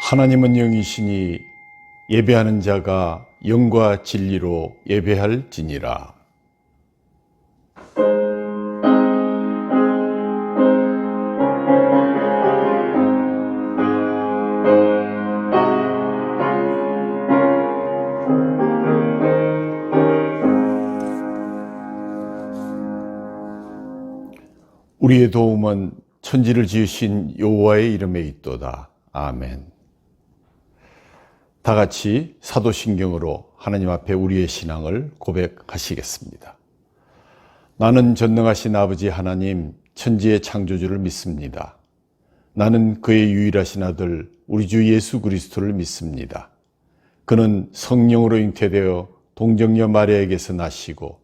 하나님은 영이시니 예배하는 자가 영과 진리로 예배할지니라. 우리의 도움은 천지를 지으신 여호와의 이름에 있도다. 아멘. 다 같이 사도신경으로 하나님 앞에 우리의 신앙을 고백하시겠습니다. 나는 전능하신 아버지 하나님, 천지의 창조주를 믿습니다. 나는 그의 유일하신 아들 우리 주 예수 그리스도를 믿습니다. 그는 성령으로 잉태되어 동정녀 마리아에게서 나시고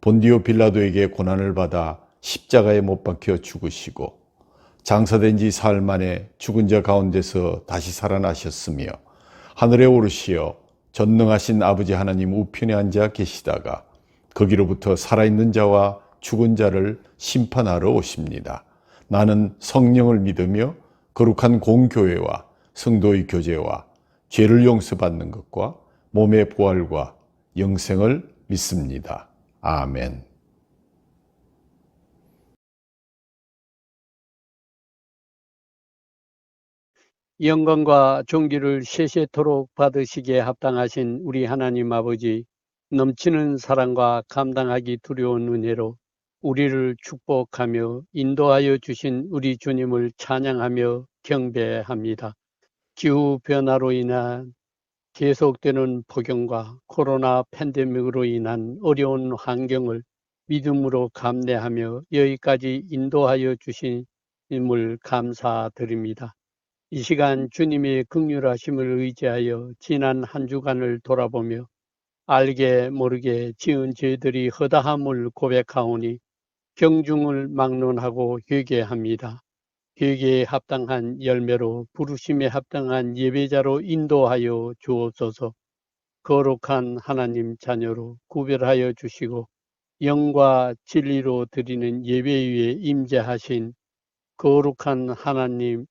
본디오 빌라도에게 고난을 받아 십자가에 못 박혀 죽으시고 장사된 지 사흘 만에 죽은 자 가운데서 다시 살아나셨으며 하늘에 오르시어 전능하신 아버지 하나님 우편에 앉아 계시다가 거기로부터 살아있는 자와 죽은 자를 심판하러 오십니다. 나는 성령을 믿으며 거룩한 공교회와 성도의 교제와 죄를 용서받는 것과 몸의 부활과 영생을 믿습니다. 아멘. 영광과 존귀를 세세토록 받으시기에 합당하신 우리 하나님 아버지, 넘치는 사랑과 감당하기 두려운 은혜로 우리를 축복하며 인도하여 주신 우리 주님을 찬양하며 경배합니다. 기후변화로 인한 계속되는 폭염과 코로나 팬데믹으로 인한 어려운 환경을 믿음으로 감내하며 여기까지 인도하여 주신 님을 감사드립니다. 이 시간 주님의 긍휼하심을 의지하여 지난 한 주간을 돌아보며 알게 모르게 지은 죄들이 허다함을 고백하오니 경중을 막론하고 회개합니다. 회개에 합당한 열매로 부르심에 합당한 예배자로 인도하여 주옵소서. 거룩한 하나님 자녀로 구별하여 주시고 영과 진리로 드리는 예배 위에 임재하신 거룩한 하나님,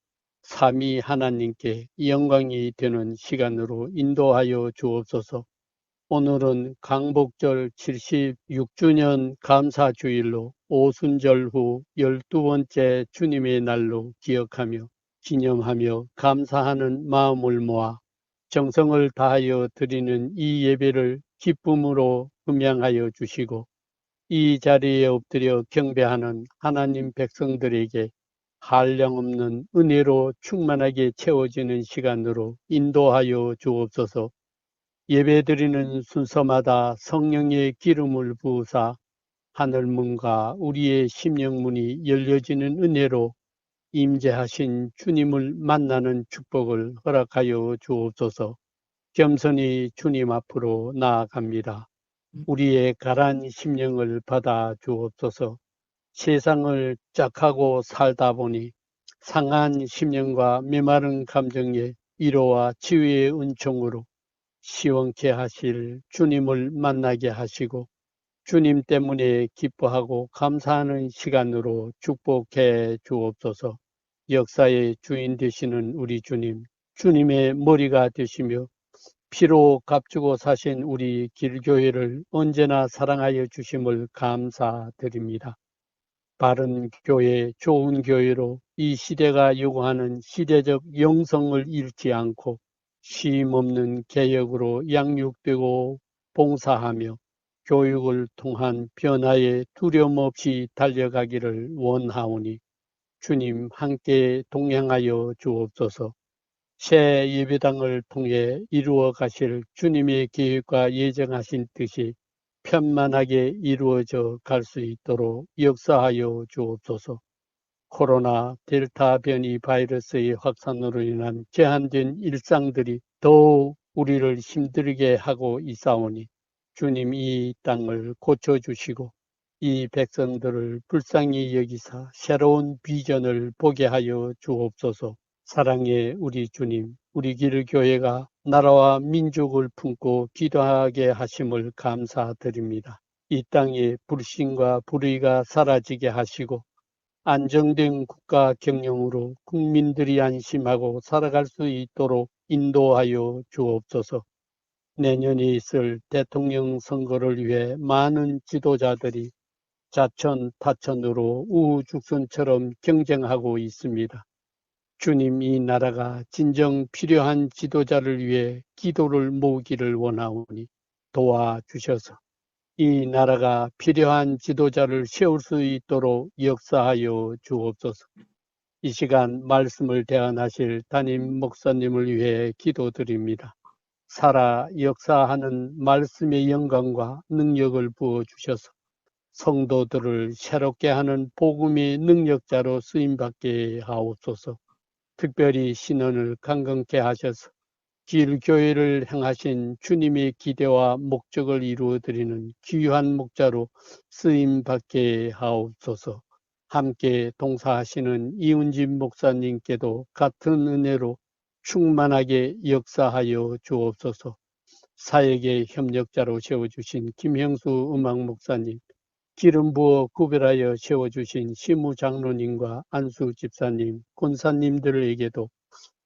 삼위 하나님께 영광이 되는 시간으로 인도하여 주옵소서. 오늘은 강복절 76주년 감사주일로 오순절 후 12번째 주님의 날로 기억하며 기념하며 감사하는 마음을 모아 정성을 다하여 드리는 이 예배를 기쁨으로 음양하여 주시고 이 자리에 엎드려 경배하는 하나님 백성들에게 한량없는 은혜로 충만하게 채워지는 시간으로 인도하여 주옵소서. 예배드리는 순서마다 성령의 기름을 부으사 하늘문과 우리의 심령문이 열려지는 은혜로 임재하신 주님을 만나는 축복을 허락하여 주옵소서. 겸손히 주님 앞으로 나아갑니다. 우리의 가란 심령을 받아 주옵소서. 세상을 짝하고 살다 보니 상한 심령과 메마른 감정의 위로와 치유의 은총으로 시원케 하실 주님을 만나게 하시고 주님 때문에 기뻐하고 감사하는 시간으로 축복해 주옵소서. 역사의 주인 되시는 우리 주님, 주님의 머리가 되시며 피로 값주고 사신 우리 길교회를 언제나 사랑하여 주심을 감사드립니다. 바른 교회, 좋은 교회로 이 시대가 요구하는 시대적 영성을 잃지 않고 쉼없는 개혁으로 양육되고 봉사하며 교육을 통한 변화에 두려움 없이 달려가기를 원하오니 주님 함께 동행하여 주옵소서. 새 예배당을 통해 이루어 가실 주님의 계획과 예정하신 뜻이 편만하게 이루어져 갈 수 있도록 역사하여 주옵소서. 코로나 델타 변이 바이러스의 확산으로 인한 제한된 일상들이 더욱 우리를 힘들게 하고 있사오니 주님 이 땅을 고쳐주시고 이 백성들을 불쌍히 여기사 새로운 비전을 보게 하여 주옵소서. 사랑의 우리 주님, 우리 길교회가 나라와 민족을 품고 기도하게 하심을 감사드립니다. 이 땅에 불신과 불의가 사라지게 하시고 안정된 국가 경영으로 국민들이 안심하고 살아갈 수 있도록 인도하여 주옵소서. 내년에 있을 대통령 선거를 위해 많은 지도자들이 자천 타천으로 우후죽순처럼 경쟁하고 있습니다. 주님, 이 나라가 진정 필요한 지도자를 위해 기도를 모으기를 원하오니 도와주셔서 이 나라가 필요한 지도자를 세울 수 있도록 역사하여 주옵소서. 이 시간 말씀을 대언하실 담임 목사님을 위해 기도드립니다. 살아 역사하는 말씀의 영광과 능력을 부어주셔서 성도들을 새롭게 하는 복음의 능력자로 쓰임받게 하옵소서. 특별히 신원을 강건케 하셔서 길교회를 행하신 주님의 기대와 목적을 이루어드리는 귀한 목자로 쓰임받게 하옵소서. 함께 동사하시는 이운진 목사님께도 같은 은혜로 충만하게 역사하여 주옵소서. 사역의 협력자로 세워주신 김형수 음악 목사님, 기름 부어 구별하여 세워주신 시무 장로님과 안수 집사님, 권사님들에게도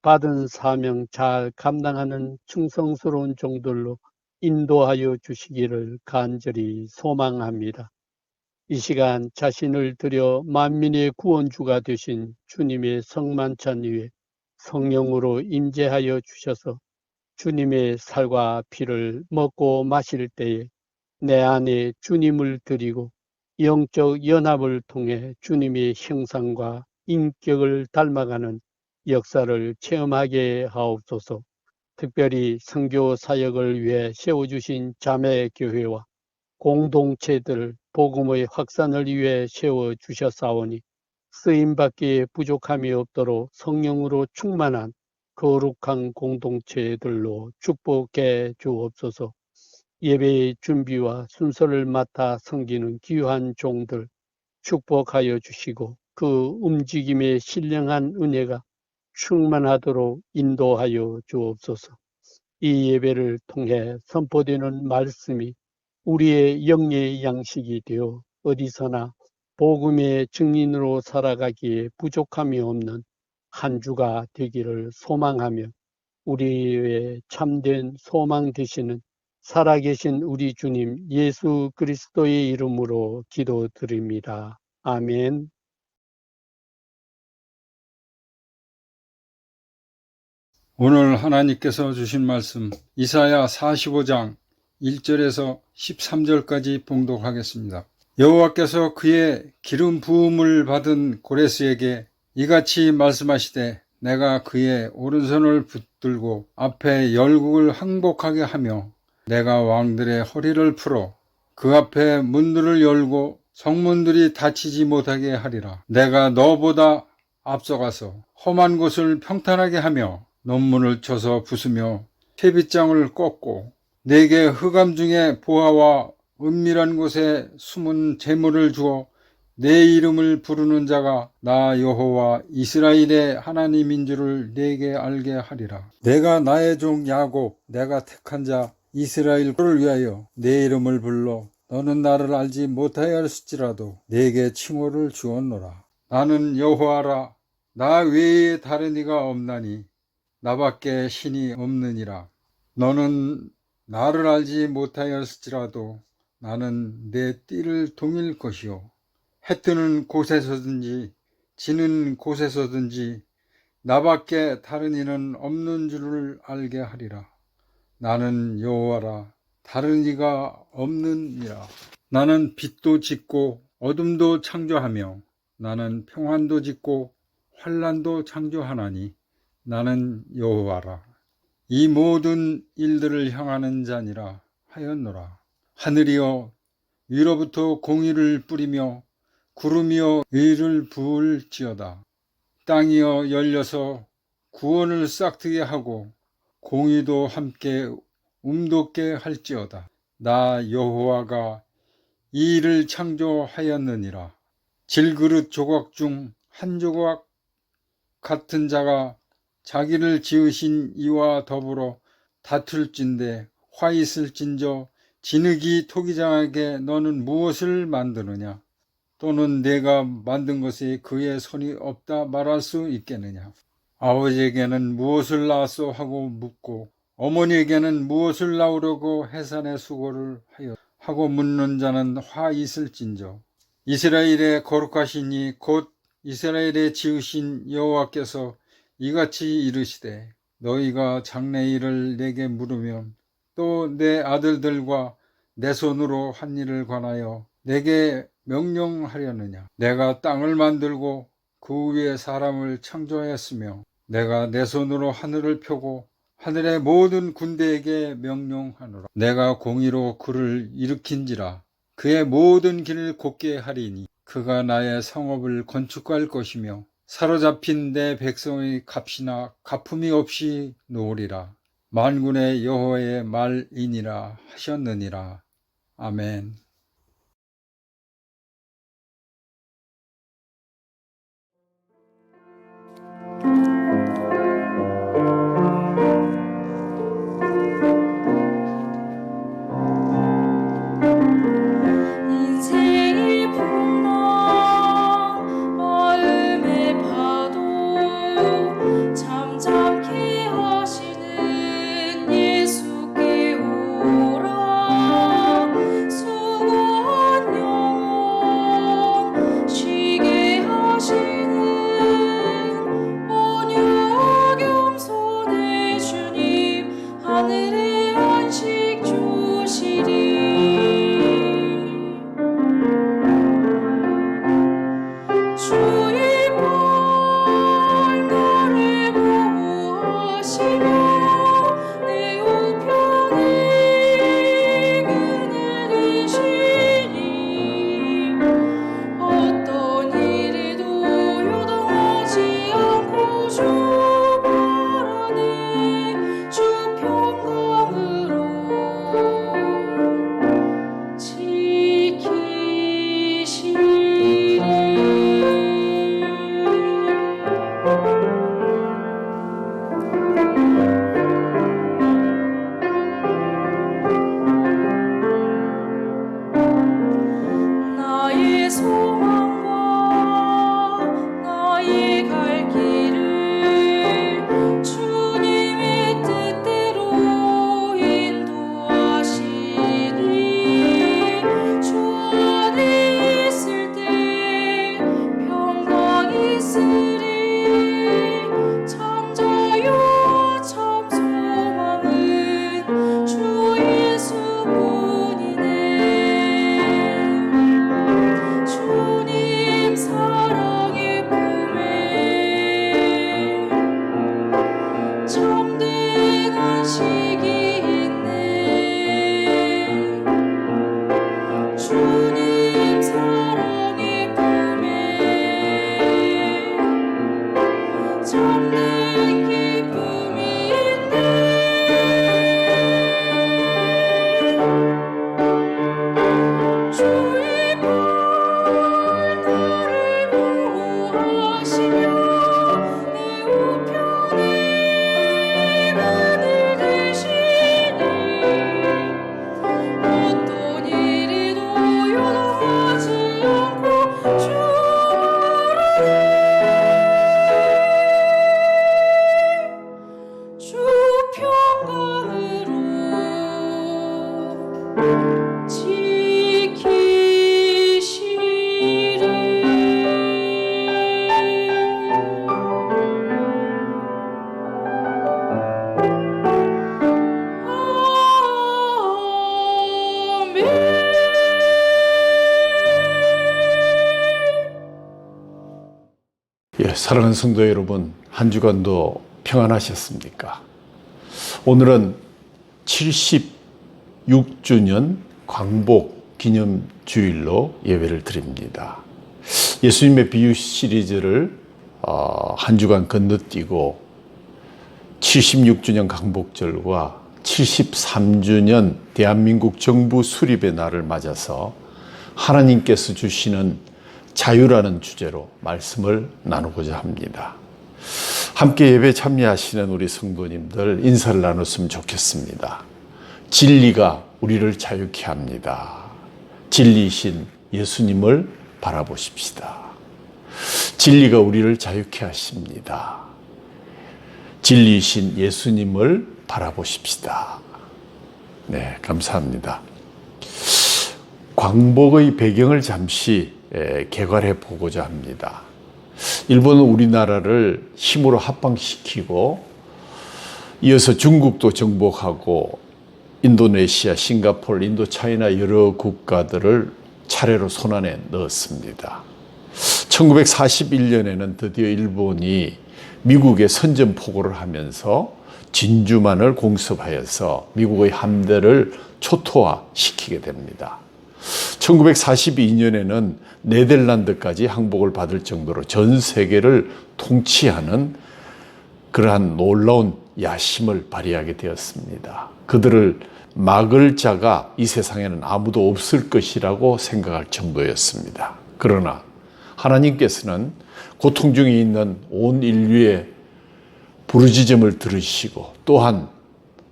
받은 사명 잘 감당하는 충성스러운 종들로 인도하여 주시기를 간절히 소망합니다. 이 시간 자신을 들여 만민의 구원주가 되신 주님의 성만찬 위에 성령으로 임재하여 주셔서 주님의 살과 피를 먹고 마실 때에 내 안에 주님을 드리고 영적 연합을 통해 주님의 형상과 인격을 닮아가는 역사를 체험하게 하옵소서. 특별히 선교 사역을 위해 세워주신 자매교회와 공동체들 복음의 확산을 위해 세워주셨사오니 쓰임받기에 부족함이 없도록 성령으로 충만한 거룩한 공동체들로 축복해 주옵소서. 예배의 준비와 순서를 맡아 섬기는 귀한 종들 축복하여 주시고 그 움직임에 신령한 은혜가 충만하도록 인도하여 주옵소서. 이 예배를 통해 선포되는 말씀이 우리의 영예의 양식이 되어 어디서나 복음의 증인으로 살아가기에 부족함이 없는 한 주가 되기를 소망하며 우리의 참된 소망 되시는 살아계신 우리 주님 예수 그리스도의 이름으로 기도드립니다. 아멘. 오늘 하나님께서 주신 말씀 이사야 45장 1절에서 13절까지 봉독하겠습니다. 여호와께서 그의 기름 부음을 받은 고레스에게 이같이 말씀하시되 내가 그의 오른손을 붙들고 앞에 열국을 항복하게 하며 내가 왕들의 허리를 풀어 그 앞에 문들을 열고 성문들이 닫히지 못하게 하리라. 내가 너보다 앞서가서 험한 곳을 평탄하게 하며 논문을 쳐서 부수며 퇴빗장을 꺾고 내게 흑암 중에 보화와 은밀한 곳에 숨은 재물을 주어 내 이름을 부르는 자가 나 여호와 이스라엘의 하나님인 줄을 내게 알게 하리라. 내가 나의 종 야곱 내가 택한 자 이스라엘을 위하여 내 이름을 불러 너는 나를 알지 못하였을지라도 내게 칭호를 주었노라. 나는 여호와라 나 외에 다른 이가 없나니 나밖에 신이 없느니라. 너는 나를 알지 못하였을지라도 나는 내 띠를 동일 것이요 해 뜨는 곳에서든지 지는 곳에서든지 나밖에 다른 이는 없는 줄을 알게 하리라. 나는 여호와라 다른 이가 없느니라. 나는 빛도 짓고 어둠도 창조하며 나는 평안도 짓고 환난도 창조하나니 나는 여호와라. 이 모든 일들을 향하는 자니라 하였노라. 하늘이여 위로부터 공의를 뿌리며 구름이여 의를 부을지어다. 땅이여 열려서 구원을 싹트게 하고 공의도 함께 움돋게 할지어다. 나 여호와가 이 일을 창조하였느니라. 질그릇 조각 중 한 조각 같은 자가 자기를 지으신 이와 더불어 다툴진대 화 있을진저 진흙이 토기장에게 너는 무엇을 만드느냐. 또는 내가 만든 것에 그의 손이 없다 말할 수 있겠느냐? 아버지에게는 무엇을 낳았소 하고 묻고 어머니에게는 무엇을 낳으려고 해산의 수고를 하여 하고 묻는 자는 화 있을진저. 이스라엘의 거룩하시니 곧 이스라엘의 지으신 여호와께서 이같이 이르시되 너희가 장래일을 내게 물으면 또 내 아들들과 내 손으로 한 일을 관하여 내게 명령하려느냐? 내가 땅을 만들고 그 위에 사람을 창조하였으며 내가 내 손으로 하늘을 펴고 하늘의 모든 군대에게 명령하노라. 내가 공의로 그를 일으킨지라. 그의 모든 길을 곧게 하리니 그가 나의 성읍을 건축할 것이며 사로잡힌 내 백성의 값이나 가품이 없이 놓으리라. 만군의 여호와의 말이니라 하셨느니라. 아멘. 인생의 풍랑 마음의 파도 잠잠케 하시는 예수께 오라. 수고한 영혼 쉬게 하시는 온유와 겸손의 주님 하늘의 안식 주시리. 주의 발 나를 보호하시며 내 우편에 그늘 되시니 어떤 일에도 요동하지 않고 주 바라네. 주 평강으로 나의 소망과 나의 갈 길을 주님의 뜻대로 인도하시니 주 안에 있을 때 평강 있으리. 참 자유와 참 소망은 주 예수뿐이네. 주님 사랑의 품에 참된 안식이 있네. 주님 사랑의 품에 참된 기쁨이 있네. 주의 발 나를 보호하시며 내 우편에 그늘 되시니 어떤 일에도 요동하지 않고 주 바라네. 주 평강으로 사랑하는 성도 여러분, 한 주간도 평안하셨습니까? 오늘은 76주년 광복 기념 주일로 예배를 드립니다. 예수님의 비유 시리즈를 한 주간 건너뛰고 76주년 광복절과 73주년 대한민국 정부 수립의 날을 맞아서 하나님께서 주시는 자유라는 주제로 말씀을 나누고자 합니다. 함께 예배 참여하시는 우리 성도님들 인사를 나눴으면 좋겠습니다. 진리가 우리를 자유케 합니다. 진리이신 예수님을 바라보십시다. 진리가 우리를 자유케 하십니다. 진리이신 예수님을 바라보십시다. 네, 감사합니다. 광복의 배경을 잠시 개괄해 보고자 합니다. 일본은 우리나라를 힘으로 합방시키고 이어서 중국도 정복하고 인도네시아, 싱가포르, 인도차이나 여러 국가들을 차례로 손안에 넣었습니다. 1941년에는 드디어 일본이 미국에 선전포고를 하면서 진주만을 공습하여서 미국의 함대를 초토화시키게 됩니다. 1942년에는 네덜란드까지 항복을 받을 정도로 전 세계를 통치하는 그러한 놀라운 야심을 발휘하게 되었습니다. 그들을 막을 자가 이 세상에는 아무도 없을 것이라고 생각할 정도였습니다. 그러나 하나님께서는 고통 중에 있는 온 인류의 부르짖음을 들으시고 또한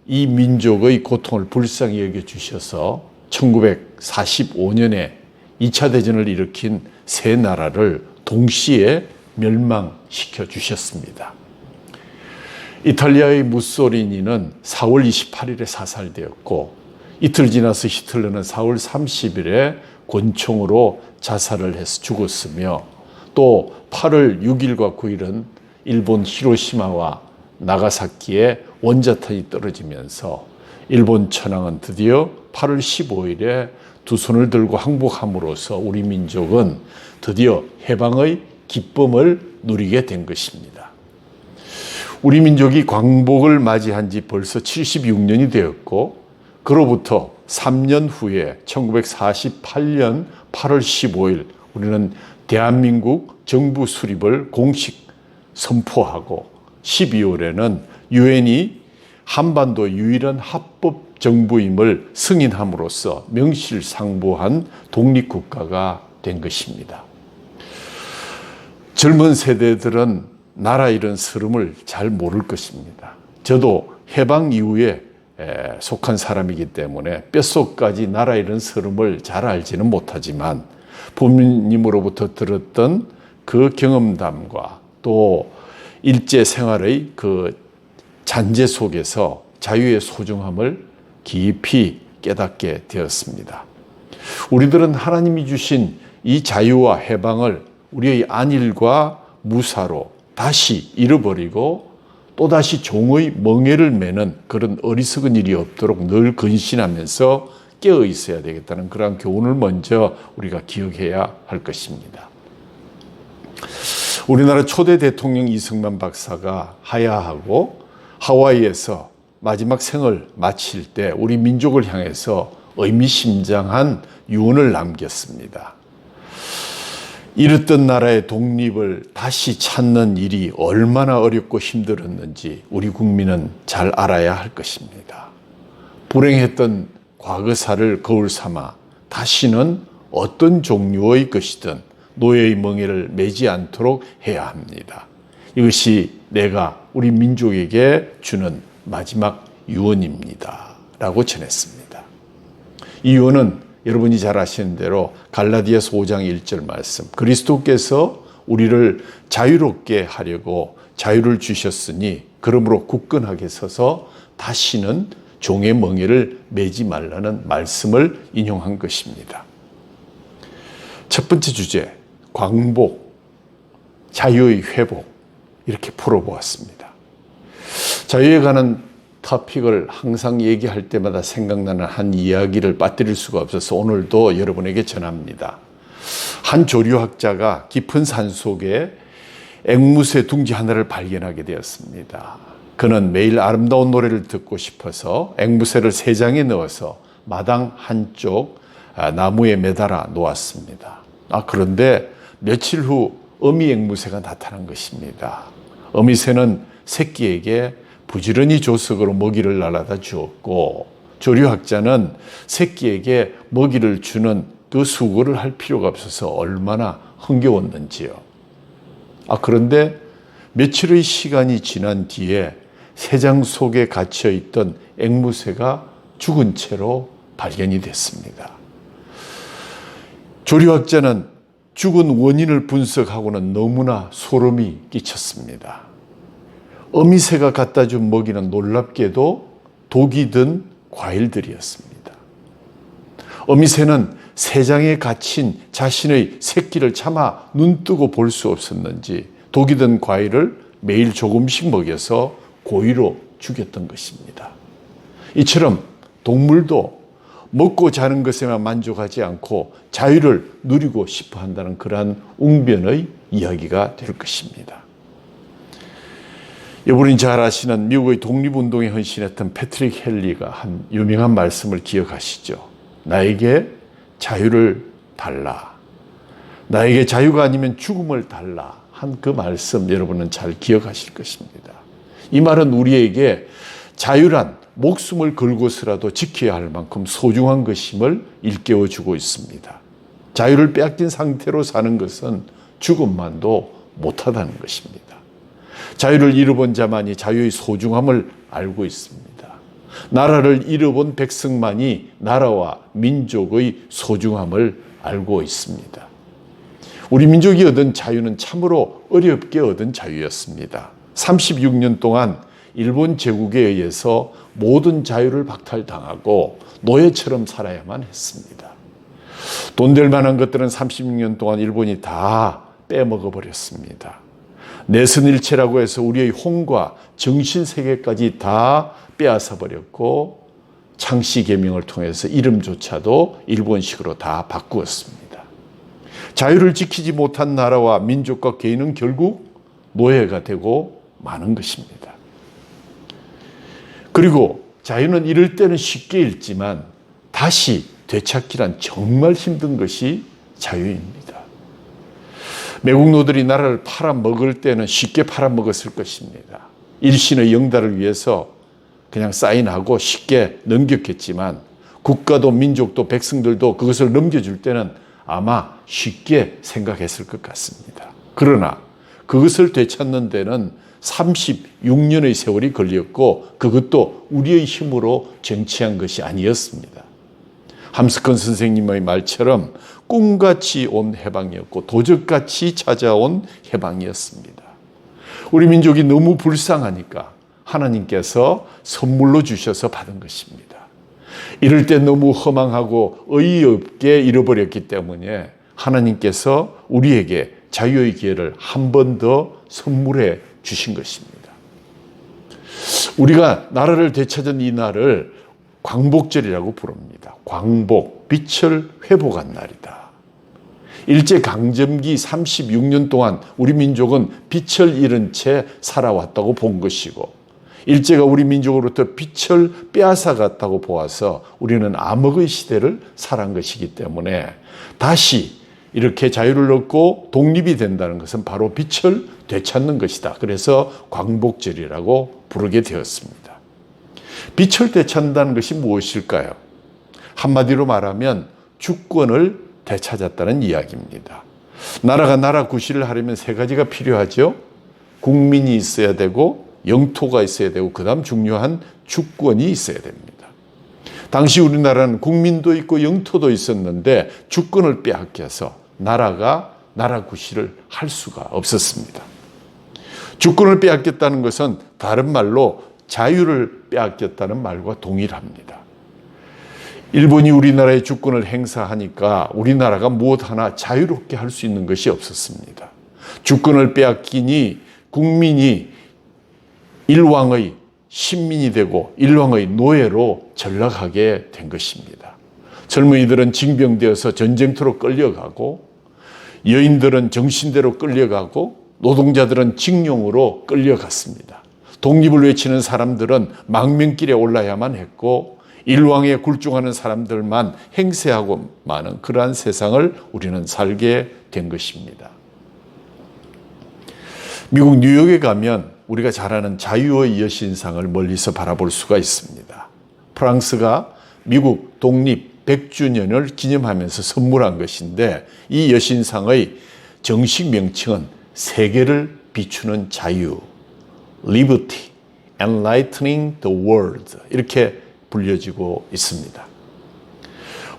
이 민족의 고통을 불쌍히 여겨주셔서 1945년에 2차 대전을 일으킨 세 나라를 동시에 멸망시켜 주셨습니다. 이탈리아의 무솔리니는 4월 28일에 사살되었고 이틀 지나서 히틀러는 4월 30일에 권총으로 자살을 해서 죽었으며 또 8월 6일과 9일은 일본 히로시마와 나가사키에 원자탄이 떨어지면서 일본 천황은 드디어 8월 15일에 두 손을 들고 항복함으로써 우리 민족은 드디어 해방의 기쁨을 누리게 된 것입니다. 우리 민족이 광복을 맞이한 지 벌써 76년이 되었고 그로부터 3년 후에 1948년 8월 15일 우리는 대한민국 정부 수립을 공식 선포하고 12월에는 유엔이 한반도 유일한 합법 정부임을 승인함으로써 명실상부한 독립국가가 된 것입니다. 젊은 세대들은 나라 잃은 서름을 잘 모를 것입니다. 저도 해방 이후에 속한 사람이기 때문에 뼛속까지 나라 잃은 서름을 잘 알지는 못하지만 부모님으로부터 들었던 그 경험담과 또 일제 생활의 그 잔재 속에서 자유의 소중함을 깊이 깨닫게 되었습니다. 우리들은 하나님이 주신 이 자유와 해방을 우리의 안일과 무사로 다시 잃어버리고 또다시 종의 멍에를 매는 그런 어리석은 일이 없도록 늘 근신하면서 깨어 있어야 되겠다는 그러한 교훈을 먼저 우리가 기억해야 할 것입니다. 우리나라 초대 대통령 이승만 박사가 하야하고 하와이에서 마지막 생을 마칠 때 우리 민족을 향해서 의미심장한 유언을 남겼습니다. 잃었던 나라의 독립을 다시 찾는 일이 얼마나 어렵고 힘들었는지 우리 국민은 잘 알아야 할 것입니다. 불행했던 과거사를 거울 삼아 다시는 어떤 종류의 것이든 노예의 멍에를 매지 않도록 해야 합니다. 이것이 내가 우리 민족에게 주는 마지막 유언입니다. 라고 전했습니다. 이 유언은 여러분이 잘 아시는 대로 갈라디아서 5장 1절 말씀, 그리스도께서 우리를 자유롭게 하려고 자유를 주셨으니 그러므로 굳건하게 서서 다시는 종의 멍에를 매지 말라는 말씀을 인용한 것입니다. 첫 번째 주제, 광복, 자유의 회복, 이렇게 풀어보았습니다. 자유에 관한 토픽을 항상 얘기할 때마다 생각나는 한 이야기를 빠뜨릴 수가 없어서 오늘도 여러분에게 전합니다. 한 조류학자가 깊은 산속에 앵무새 둥지 하나를 발견하게 되었습니다. 그는 매일 아름다운 노래를 듣고 싶어서 앵무새를 3장에 넣어서 마당 한쪽 나무에 매달아 놓았습니다. 그런데 며칠 후 어미 앵무새가 나타난 것입니다. 어미새는 새끼에게 부지런히 조석으로 먹이를 날아다 주었고 조류학자는 새끼에게 먹이를 주는 그 수고를 할 필요가 없어서 얼마나 흥겨웠는지요. 그런데 며칠의 시간이 지난 뒤에 새장 속에 갇혀 있던 앵무새가 죽은 채로 발견이 됐습니다. 조류학자는 죽은 원인을 분석하고는 너무나 소름이 끼쳤습니다. 어미새가 갖다 준 먹이는 놀랍게도 독이 든 과일들이었습니다. 어미새는 새장에 갇힌 자신의 새끼를 차마 눈뜨고 볼 수 없었는지 독이 든 과일을 매일 조금씩 먹여서 고의로 죽였던 것입니다. 이처럼 동물도 먹고 자는 것에만 만족하지 않고 자유를 누리고 싶어 한다는 그러한 웅변의 이야기가 될 것입니다. 여러분이 잘 아시는 미국의 독립운동에 헌신했던 패트릭 헨리가 한 유명한 말씀을 기억하시죠? 나에게 자유를 달라. 나에게 자유가 아니면 죽음을 달라. 한 그 말씀 여러분은 잘 기억하실 것입니다. 이 말은 우리에게 자유란 목숨을 걸고서라도 지켜야 할 만큼 소중한 것임을 일깨워주고 있습니다. 자유를 빼앗긴 상태로 사는 것은 죽음만도 못하다는 것입니다. 자유를 잃어본 자만이 자유의 소중함을 알고 있습니다. 나라를 잃어본 백성만이 나라와 민족의 소중함을 알고 있습니다. 우리 민족이 얻은 자유는 참으로 어렵게 얻은 자유였습니다. 36년 동안 일본 제국에 의해서 모든 자유를 박탈당하고 노예처럼 살아야만 했습니다. 돈 될 만한 것들은 36년 동안 일본이 다 빼먹어 버렸습니다. 내선일체라고 해서 우리의 혼과 정신세계까지 다 빼앗아 버렸고 창씨개명을 통해서 이름조차도 일본식으로 다 바꾸었습니다. 자유를 지키지 못한 나라와 민족과 개인은 결국 노예가 되고 마는 것입니다. 그리고 자유는 잃을 때는 쉽게 잃지만 다시 되찾기란 정말 힘든 것이 자유입니다. 매국노들이 나라를 팔아먹을 때는 쉽게 팔아먹었을 것입니다. 일신의 영달을 위해서 그냥 사인하고 쉽게 넘겼겠지만 국가도 민족도 백성들도 그것을 넘겨줄 때는 아마 쉽게 생각했을 것 같습니다. 그러나 그것을 되찾는 데는 36년의 세월이 걸렸고 그것도 우리의 힘으로 쟁취한 것이 아니었습니다. 함스컨 선생님의 말처럼 꿈같이 온 해방이었고 도적같이 찾아온 해방이었습니다. 우리 민족이 너무 불쌍하니까 하나님께서 선물로 주셔서 받은 것입니다. 이럴 때 너무 허망하고 어이없게 잃어버렸기 때문에 하나님께서 우리에게 자유의 기회를 한 번 더 선물해 주신 것입니다. 우리가 나라를 되찾은 이 날을 광복절이라고 부릅니다. 광복, 빛을 회복한 날이다. 일제강점기 36년 동안 우리 민족은 빛을 잃은 채 살아왔다고 본 것이고 일제가 우리 민족으로부터 빛을 빼앗아갔다고 보아서 우리는 암흑의 시대를 살아간 것이기 때문에 다시 이렇게 자유를 얻고 독립이 된다는 것은 바로 빛을 되찾는 것이다. 그래서 광복절이라고 부르게 되었습니다. 빛을 되찾는다는 것이 무엇일까요? 한마디로 말하면 주권을 되찾았다는 이야기입니다. 나라가 나라 구실을 하려면 세 가지가 필요하죠. 국민이 있어야 되고 영토가 있어야 되고 그 다음 중요한 주권이 있어야 됩니다. 당시 우리나라는 국민도 있고 영토도 있었는데 주권을 빼앗겨서 나라가 나라 구실을 할 수가 없었습니다. 주권을 빼앗겼다는 것은 다른 말로 자유를 빼앗겼다는 말과 동일합니다. 일본이 우리나라의 주권을 행사하니까 우리나라가 무엇 하나 자유롭게 할 수 있는 것이 없었습니다. 주권을 빼앗기니 국민이 일왕의 신민이 되고 일왕의 노예로 전락하게 된 것입니다. 젊은이들은 징병되어서 전쟁터로 끌려가고 여인들은 정신대로 끌려가고 노동자들은 징용으로 끌려갔습니다. 독립을 외치는 사람들은 망명길에 올라야만 했고 일왕에 굴종하는 사람들만 행세하고 마는 그러한 세상을 우리는 살게 된 것입니다. 미국 뉴욕에 가면 우리가 잘 아는 자유의 여신상을 멀리서 바라볼 수가 있습니다. 프랑스가 미국 독립 100주년을 기념하면서 선물한 것인데 이 여신상의 정식 명칭은 세계를 비추는 자유, Liberty, Enlightening the World 이렇게 불려지고 있습니다.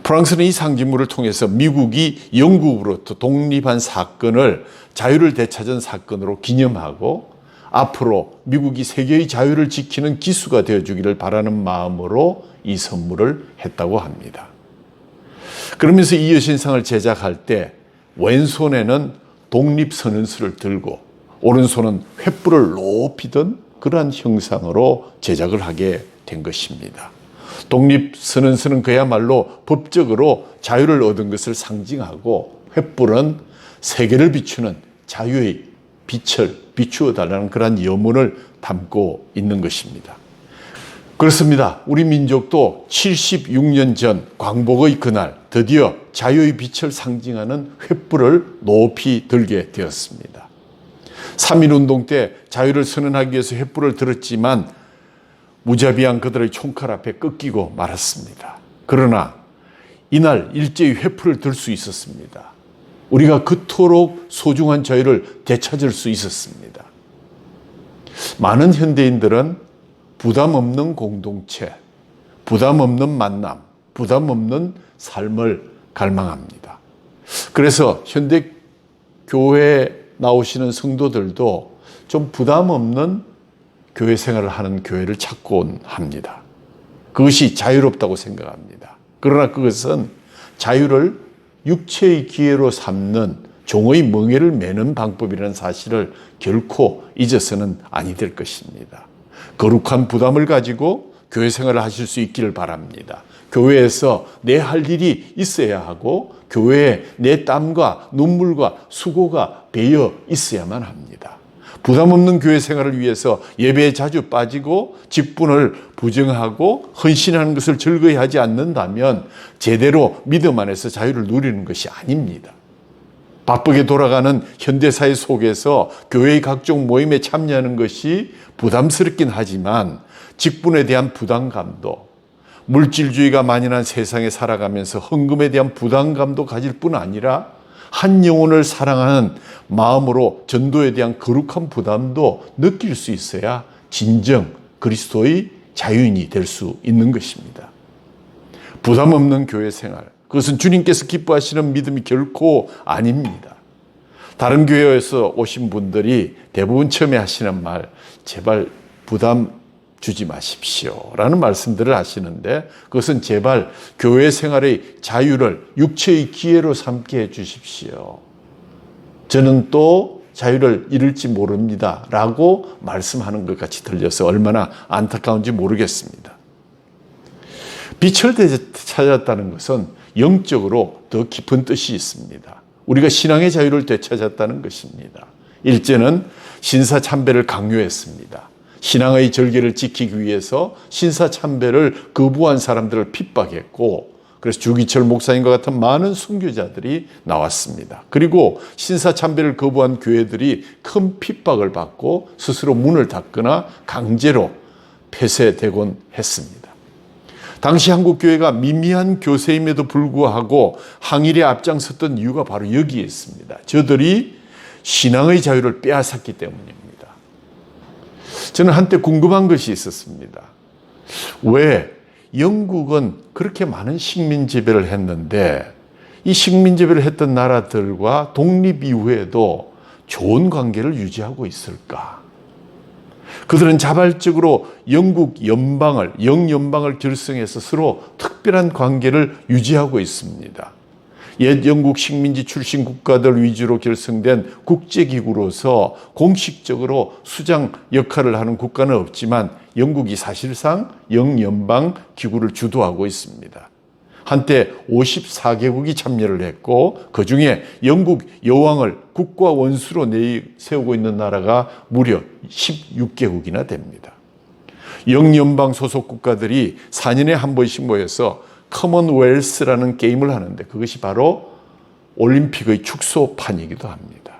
프랑스는 이 상징물을 통해서 미국이 영국으로부터 독립한 사건을 자유를 되찾은 사건으로 기념하고 앞으로 미국이 세계의 자유를 지키는 기수가 되어주기를 바라는 마음으로 이 선물을 했다고 합니다. 그러면서 이 여신상을 제작할 때 왼손에는 독립선언서를 들고 오른손은 횃불을 높이 든 그러한 형상으로 제작을 하게 된 것입니다. 독립선언서는 그야말로 법적으로 자유를 얻은 것을 상징하고 횃불은 세계를 비추는 자유의 빛을 비추어 달라는 그러한 염원을 담고 있는 것입니다. 그렇습니다. 우리 민족도 76년 전 광복의 그날 드디어 자유의 빛을 상징하는 횃불을 높이 들게 되었습니다. 3.1운동 때 자유를 선언하기 위해서 횃불을 들었지만 무자비한 그들의 총칼 앞에 꺾이고 말았습니다. 그러나 이날 일제히 횃불을 들 수 있었습니다. 우리가 그토록 소중한 자유를 되찾을 수 있었습니다. 많은 현대인들은 부담 없는 공동체, 부담 없는 만남, 부담 없는 삶을 갈망합니다. 그래서 현대 교회에 나오시는 성도들도 좀 부담 없는 교회 생활을 하는 교회를 찾곤 합니다. 그것이 자유롭다고 생각합니다. 그러나 그것은 자유를 육체의 기회로 삼는 종의 멍에를 매는 방법이라는 사실을 결코 잊어서는 아니 될 것입니다. 거룩한 부담을 가지고 교회 생활을 하실 수 있기를 바랍니다. 교회에서 내 할 일이 있어야 하고 교회에 내 땀과 눈물과 수고가 배어 있어야만 합니다. 부담 없는 교회 생활을 위해서 예배에 자주 빠지고 직분을 부정하고 헌신하는 것을 즐거이 하지 않는다면 제대로 믿음 안에서 자유를 누리는 것이 아닙니다. 바쁘게 돌아가는 현대사회 속에서 교회의 각종 모임에 참여하는 것이 부담스럽긴 하지만 직분에 대한 부담감도 물질주의가 만연한 세상에 살아가면서 헌금에 대한 부담감도 가질 뿐 아니라 한 영혼을 사랑하는 마음으로 전도에 대한 거룩한 부담도 느낄 수 있어야 진정 그리스도의 자유인이 될 수 있는 것입니다. 부담 없는 교회 생활, 그것은 주님께서 기뻐하시는 믿음이 결코 아닙니다. 다른 교회에서 오신 분들이 대부분 처음에 하시는 말, 제발 부담 주지 마십시오 라는 말씀들을 하시는데 그것은 제발 교회 생활의 자유를 육체의 기회로 삼게 해 주십시오. 저는 또 자유를 잃을지 모릅니다 라고 말씀하는 것 같이 들려서 얼마나 안타까운지 모르겠습니다. 빛을 되찾았다는 것은 영적으로 더 깊은 뜻이 있습니다. 우리가 신앙의 자유를 되찾았다는 것입니다. 일제는 신사참배를 강요했습니다. 신앙의 절개를 지키기 위해서 신사참배를 거부한 사람들을 핍박했고 그래서 주기철 목사님과 같은 많은 순교자들이 나왔습니다. 그리고 신사참배를 거부한 교회들이 큰 핍박을 받고 스스로 문을 닫거나 강제로 폐쇄되곤 했습니다. 당시 한국교회가 미미한 교세임에도 불구하고 항일에 앞장섰던 이유가 바로 여기에 있습니다. 저들이 신앙의 자유를 빼앗았기 때문입니다. 저는 한때 궁금한 것이 있었습니다. 왜 영국은 그렇게 많은 식민지배를 했는데 이 식민지배를 했던 나라들과 독립 이후에도 좋은 관계를 유지하고 있을까? 그들은 자발적으로 영국 연방을, 영연방을 결성해서 서로 특별한 관계를 유지하고 있습니다. 옛 영국 식민지 출신 국가들 위주로 결성된 국제기구로서 공식적으로 수장 역할을 하는 국가는 없지만 영국이 사실상 영연방 기구를 주도하고 있습니다. 한때 54개국이 참여를 했고 그중에 영국 여왕을 국가 원수로 내세우고 있는 나라가 무려 16개국이나 됩니다. 영연방 소속 국가들이 4년에 한 번씩 모여서 커먼웰스라는 게임을 하는데 그것이 바로 올림픽의 축소판이기도 합니다.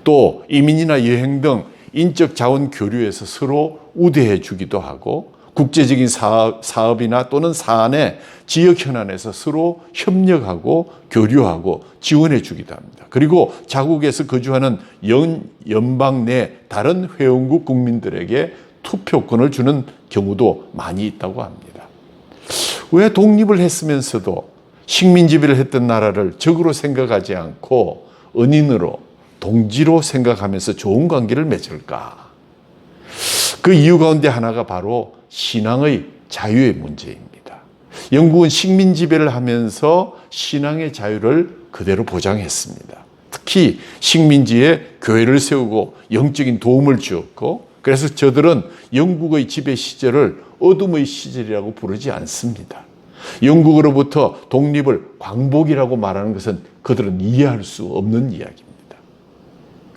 또 이민이나 여행 등 인적 자원 교류에서 서로 우대해 주기도 하고 국제적인 사업이나 또는 사안에 지역 현안에서 서로 협력하고 교류하고 지원해 주기도 합니다. 그리고 자국에서 거주하는 연방 내 다른 회원국 국민들에게 투표권을 주는 경우도 많이 있다고 합니다. 왜 독립을 했으면서도 식민지배를 했던 나라를 적으로 생각하지 않고 은인으로, 동지로 생각하면서 좋은 관계를 맺을까? 그 이유 가운데 하나가 바로 신앙의 자유의 문제입니다. 영국은 식민지배를 하면서 신앙의 자유를 그대로 보장했습니다. 특히 식민지에 교회를 세우고 영적인 도움을 주었고, 그래서 저들은 영국의 지배 시절을 어둠의 시절이라고 부르지 않습니다. 영국으로부터 독립을 광복이라고 말하는 것은 그들은 이해할 수 없는 이야기입니다.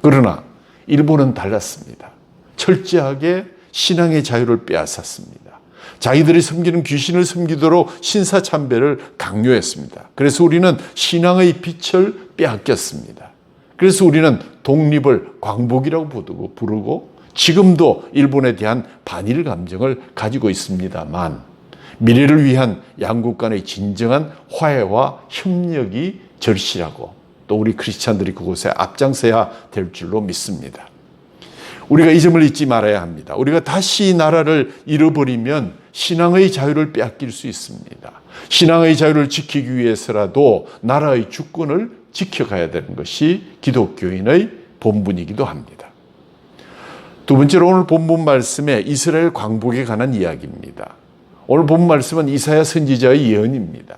그러나 일본은 달랐습니다. 철저하게 신앙의 자유를 빼앗았습니다. 자기들이 섬기는 귀신을 섬기도록 신사참배를 강요했습니다. 그래서 우리는 신앙의 빛을 빼앗겼습니다. 그래서 우리는 독립을 광복이라고 부르고 지금도 일본에 대한 반일 감정을 가지고 있습니다만, 미래를 위한 양국 간의 진정한 화해와 협력이 절실하고 또 우리 크리스찬들이 그곳에 앞장서야 될 줄로 믿습니다. 우리가 이 점을 잊지 말아야 합니다. 우리가 다시 나라를 잃어버리면 신앙의 자유를 빼앗길 수 있습니다. 신앙의 자유를 지키기 위해서라도 나라의 주권을 지켜가야 되는 것이 기독교인의 본분이기도 합니다. 두 번째로 오늘 본문 말씀에 이스라엘 광복에 관한 이야기입니다. 오늘 본문 말씀은 이사야 선지자의 예언입니다.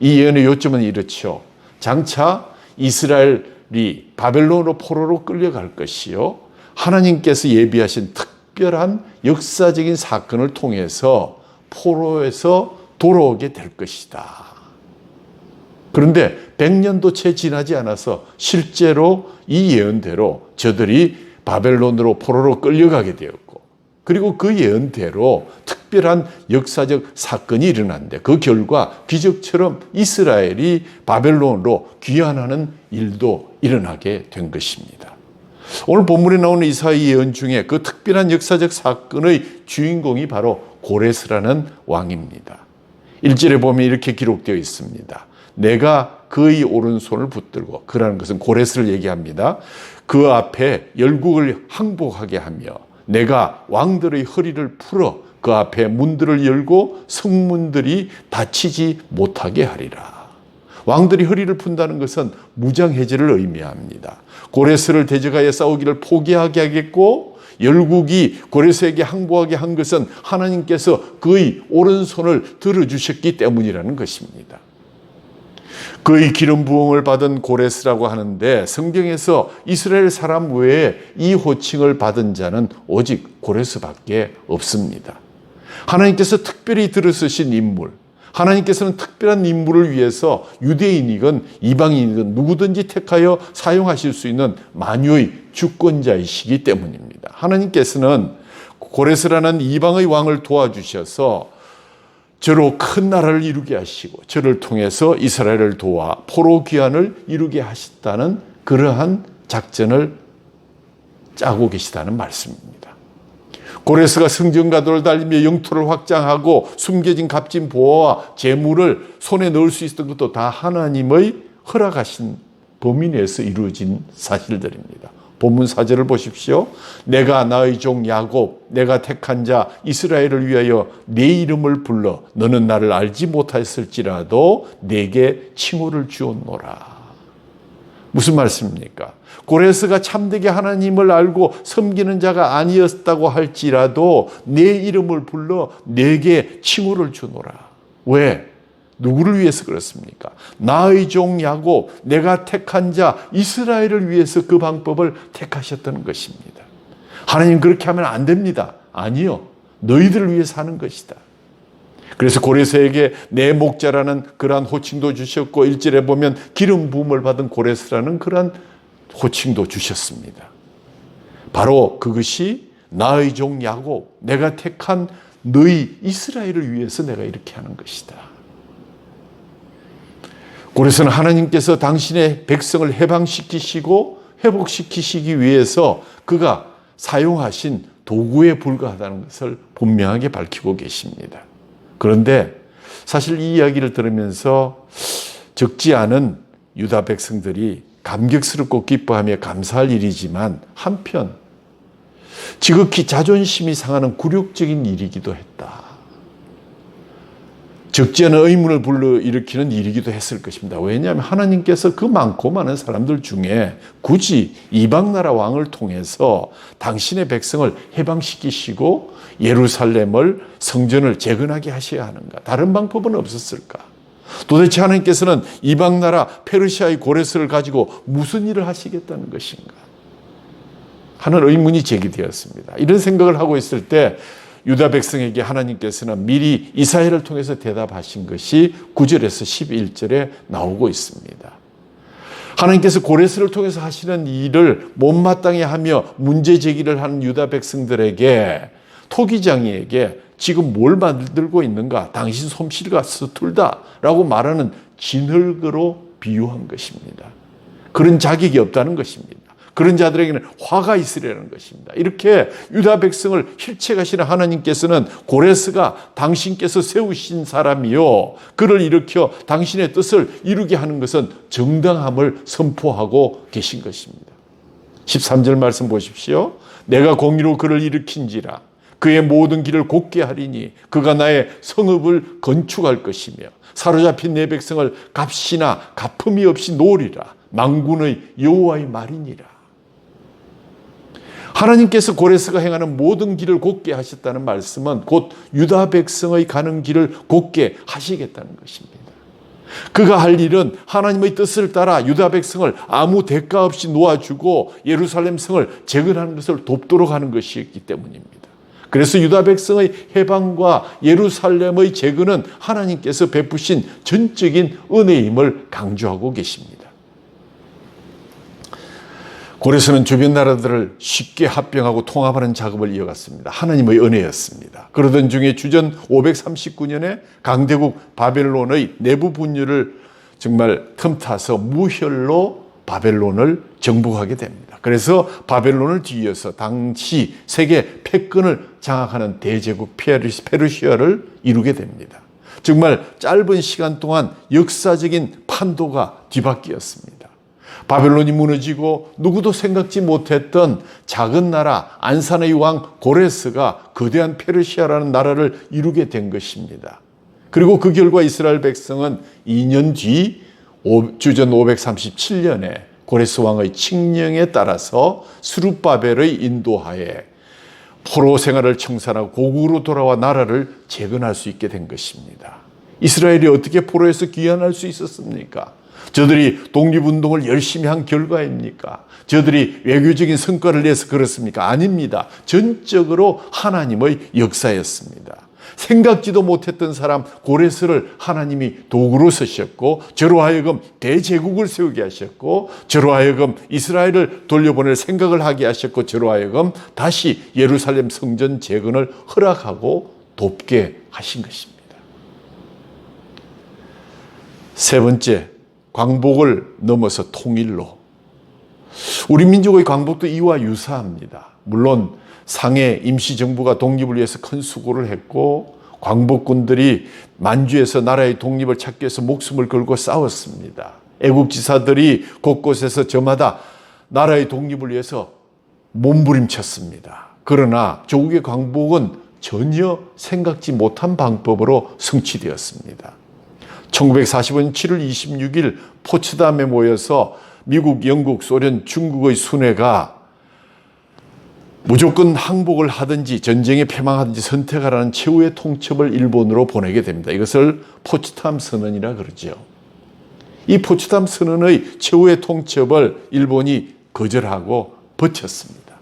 이 예언의 요점은 이렇죠. 장차 이스라엘이 바벨론으로 포로로 끌려갈 것이요, 하나님께서 예비하신 특별한 역사적인 사건을 통해서 포로에서 돌아오게 될 것이다. 그런데 100년도 채 지나지 않아서 실제로 이 예언대로 저들이 바벨론으로 포로로 끌려가게 되었고, 그리고 그 예언대로 특별한 역사적 사건이 일어났는데 그 결과 기적처럼 이스라엘이 바벨론으로 귀환하는 일도 일어나게 된 것입니다. 오늘 본문에 나오는 이사야 예언 중에 그 특별한 역사적 사건의 주인공이 바로 고레스라는 왕입니다. 1절에 보면 이렇게 기록되어 있습니다. 내가 그의 오른손을 붙들고, 그라는 것은 고레스를 얘기합니다. 그 앞에 열국을 항복하게 하며 내가 왕들의 허리를 풀어 그 앞에 문들을 열고 성문들이 닫히지 못하게 하리라. 왕들이 허리를 푼다는 것은 무장해제를 의미합니다. 고레스를 대적하여 싸우기를 포기하게 하겠고, 열국이 고레스에게 항복하게 한 것은 하나님께서 그의 오른손을 들어주셨기 때문이라는 것입니다. 그의 기름 부음을 받은 고레스라고 하는데, 성경에서 이스라엘 사람 외에 이 호칭을 받은 자는 오직 고레스밖에 없습니다. 하나님께서 특별히 들어서신 인물, 하나님께서는 특별한 인물을 위해서 유대인이건 이방인이건 누구든지 택하여 사용하실 수 있는 만유의 주권자이시기 때문입니다. 하나님께서는 고레스라는 이방의 왕을 도와주셔서 저로 큰 나라를 이루게 하시고 저를 통해서 이스라엘을 도와 포로 귀환을 이루게 하셨다는 그러한 작전을 짜고 계시다는 말씀입니다. 고레스가 성전가도를 달리며 영토를 확장하고 숨겨진 값진 보화와 재물을 손에 넣을 수 있었던 것도 다 하나님의 허락하신 범위 내에서 이루어진 사실들입니다. 본문 4절을 보십시오. 내가 나의 종 야곱, 내가 택한 자 이스라엘을 위하여 내 이름을 불러 너는 나를 알지 못하였을지라도 내게 칭호를 주었노라. 무슨 말씀입니까? 고레스가 참되게 하나님을 알고 섬기는 자가 아니었다고 할지라도 내 이름을 불러 내게 칭호를 주노라. 왜? 누구를 위해서 그렇습니까? 나의 종 야곱, 내가 택한 자 이스라엘을 위해서 그 방법을 택하셨다는 것입니다. 하나님 그렇게 하면 안 됩니다. 아니요. 너희들을 위해서 하는 것이다. 그래서 고레스에게 내 목자라는 그러한 호칭도 주셨고 1절에 보면 기름 부음을 받은 고레스라는 그러한 호칭도 주셨습니다. 바로 그것이 나의 종 야곱, 내가 택한 너희 이스라엘을 위해서 내가 이렇게 하는 것이다. 고레스는 하나님께서 당신의 백성을 해방시키시고 회복시키시기 위해서 그가 사용하신 도구에 불과하다는 것을 분명하게 밝히고 계십니다. 그런데 사실 이 이야기를 들으면서 적지 않은 유다 백성들이 감격스럽고 기뻐하며 감사할 일이지만 한편 지극히 자존심이 상하는 굴욕적인 일이기도 했다. 적지 않은 의문을 불러일으키는 일이기도 했을 것입니다. 왜냐하면 하나님께서 그 많고 많은 사람들 중에 굳이 이방나라 왕을 통해서 당신의 백성을 해방시키시고 예루살렘을 성전을 재건하게 하셔야 하는가? 다른 방법은 없었을까? 도대체 하나님께서는 이방나라 페르시아의 고레스를 가지고 무슨 일을 하시겠다는 것인가? 하는 의문이 제기되었습니다. 이런 생각을 하고 있을 때 유다 백성에게 하나님께서는 미리 이사야를 통해서 대답하신 것이 9절에서 11절에 나오고 있습니다. 하나님께서 고레스를 통해서 하시는 일을 못마땅해 하며 문제 제기를 하는 유다 백성들에게 토기장이에게 지금 뭘 만들고 있는가? 당신 솜씨가 서툴다라고 말하는 진흙으로 비유한 것입니다. 그런 자격이 없다는 것입니다. 그런 자들에게는 화가 있으려는 것입니다. 이렇게 유다 백성을 힐책하시는 하나님께서는 고레스가 당신께서 세우신 사람이요, 그를 일으켜 당신의 뜻을 이루게 하는 것은 정당함을 선포하고 계신 것입니다. 13절 말씀 보십시오. 내가 공의로 그를 일으킨지라 그의 모든 길을 곧게 하리니 그가 나의 성읍을 건축할 것이며 사로잡힌 내 백성을 값이나 갚음이 없이 놓으리라. 만군의 여호와의 말이니라. 하나님께서 고레스가 행하는 모든 길을 곧게 하셨다는 말씀은 곧 유다 백성의 가는 길을 곧게 하시겠다는 것입니다. 그가 할 일은 하나님의 뜻을 따라 유다 백성을 아무 대가 없이 놓아주고 예루살렘 성을 재건하는 것을 돕도록 하는 것이었기 때문입니다. 그래서 유다 백성의 해방과 예루살렘의 재건은 하나님께서 베푸신 전적인 은혜임을 강조하고 계십니다. 고레스는 주변 나라들을 쉽게 합병하고 통합하는 작업을 이어갔습니다. 하나님의 은혜였습니다. 그러던 중에 주전 539년에 강대국 바벨론의 내부 분열을 정말 틈타서 무혈로 바벨론을 정복하게 됩니다. 그래서 바벨론을 뒤이어서 당시 세계 패권을 장악하는 대제국 페르시아를 이루게 됩니다. 정말 짧은 시간 동안 역사적인 판도가 뒤바뀌었습니다. 바벨론이 무너지고 누구도 생각지 못했던 작은 나라 안산의 왕 고레스가 거대한 페르시아라는 나라를 이루게 된 것입니다. 그리고 그 결과 이스라엘 백성은 2년 뒤 주전 537년에 고레스 왕의 칙령에 따라서 스룹바벨의 인도하에 포로 생활을 청산하고 고국으로 돌아와 나라를 재건할 수 있게 된 것입니다. 이스라엘이 어떻게 포로에서 귀환할 수 있었습니까? 저들이 독립운동을 열심히 한 결과입니까? 저들이 외교적인 성과를 내서 그렇습니까? 아닙니다. 전적으로 하나님의 역사였습니다. 생각지도 못했던 사람 고레스를 하나님이 도구로 쓰셨고 저로 하여금 대제국을 세우게 하셨고 저로 하여금 이스라엘을 돌려보낼 생각을 하게 하셨고 저로 하여금 다시 예루살렘 성전 재건을 허락하고 돕게 하신 것입니다. 세 번째, 광복을 넘어서 통일로. 우리 민족의 광복도 이와 유사합니다. 물론 상해 임시정부가 독립을 위해서 큰 수고를 했고 광복군들이 만주에서 나라의 독립을 찾기 위해서 목숨을 걸고 싸웠습니다. 애국지사들이 곳곳에서 저마다 나라의 독립을 위해서 몸부림쳤습니다. 그러나 조국의 광복은 전혀 생각지 못한 방법으로 성취되었습니다. 1945년 7월 26일 포츠담에 모여서 미국, 영국, 소련, 중국의 순회가 무조건 항복을 하든지 전쟁에 패망하든지 선택하라는 최후의 통첩을 일본으로 보내게 됩니다. 이것을 포츠담 선언이라 그러죠. 이 포츠담 선언의 최후의 통첩을 일본이 거절하고 버텼습니다.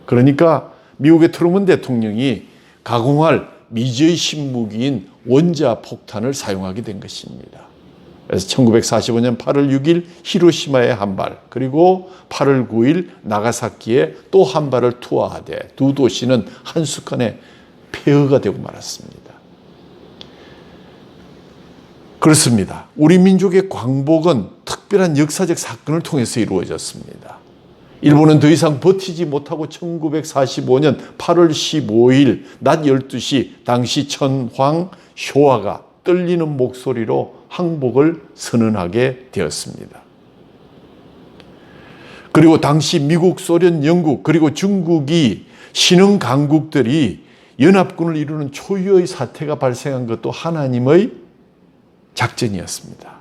그러니까 미국의 트루먼 대통령이 가공할 미제의 신무기인 원자폭탄을 사용하게 된 것입니다. 그래서 1945년 8월 6일 히로시마에 한 발, 그리고 8월 9일 나가사키에 또 한 발을 투하하되 두 도시는 한순간에 폐허가 되고 말았습니다. 그렇습니다. 우리 민족의 광복은 특별한 역사적 사건을 통해서 이루어졌습니다. 일본은 더 이상 버티지 못하고 1945년 8월 15일 낮 12시 당시 천황 쇼와가 떨리는 목소리로 항복을 선언하게 되었습니다. 그리고 당시 미국, 소련, 영국 그리고 중국이 신흥 강국들이 연합군을 이루는 초유의 사태가 발생한 것도 하나님의 작전이었습니다.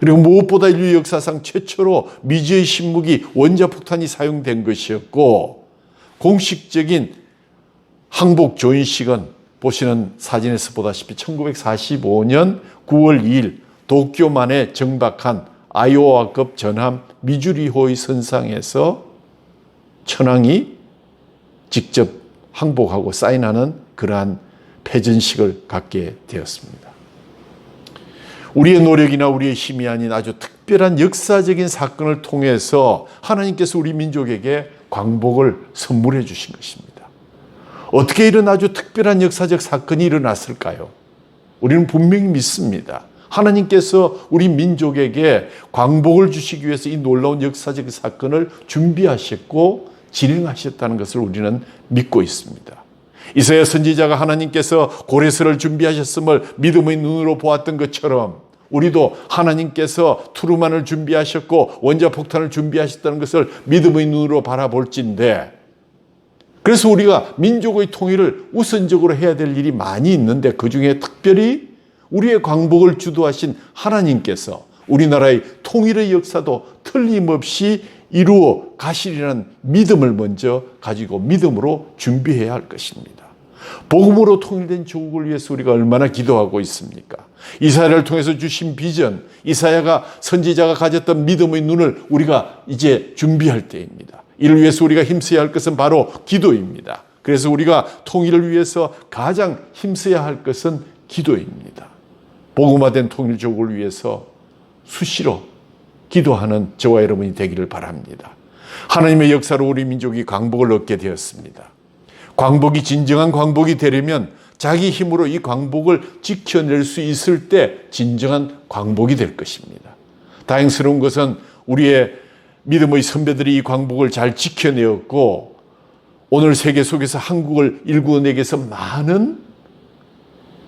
그리고 무엇보다 인류 역사상 최초로 미지의 신무기 원자폭탄이 사용된 것이었고, 공식적인 항복 조인식은 보시는 사진에서 보다시피 1945년 9월 2일 도쿄만에 정박한 아이오와급 전함 미주리호의 선상에서 천황이 직접 항복하고 사인하는 그러한 패전식을 갖게 되었습니다. 우리의 노력이나 우리의 힘이 아닌 아주 특별한 역사적인 사건을 통해서 하나님께서 우리 민족에게 광복을 선물해 주신 것입니다. 어떻게 이런 아주 특별한 역사적 사건이 일어났을까요? 우리는 분명히 믿습니다. 하나님께서 우리 민족에게 광복을 주시기 위해서 이 놀라운 역사적 사건을 준비하셨고 진행하셨다는 것을 우리는 믿고 있습니다. 이사야 선지자가 하나님께서 고레스를 준비하셨음을 믿음의 눈으로 보았던 것처럼 우리도 하나님께서 투르만을 준비하셨고 원자폭탄을 준비하셨다는 것을 믿음의 눈으로 바라볼진데, 그래서 우리가 민족의 통일을 우선적으로 해야 될 일이 많이 있는데, 그중에 특별히 우리의 광복을 주도하신 하나님께서 우리나라의 통일의 역사도 틀림없이 이루어 가시리라는 믿음을 먼저 가지고 믿음으로 준비해야 할 것입니다. 복음으로 통일된 조국을 위해서 우리가 얼마나 기도하고 있습니까? 이사야를 통해서 주신 비전, 이사야가 선지자가 가졌던 믿음의 눈을 우리가 이제 준비할 때입니다. 이를 위해서 우리가 힘써야 할 것은 바로 기도입니다. 그래서 우리가 통일을 위해서 가장 힘써야 할 것은 기도입니다. 복음화된 통일 조국을 위해서 수시로 기도하는 저와 여러분이 되기를 바랍니다. 하나님의 역사로 우리 민족이 광복을 얻게 되었습니다. 광복이 진정한 광복이 되려면 자기 힘으로 이 광복을 지켜낼 수 있을 때 진정한 광복이 될 것입니다. 다행스러운 것은 우리의 믿음의 선배들이 이 광복을 잘 지켜내었고, 오늘 세계 속에서 한국을 일구어내기 위해서 많은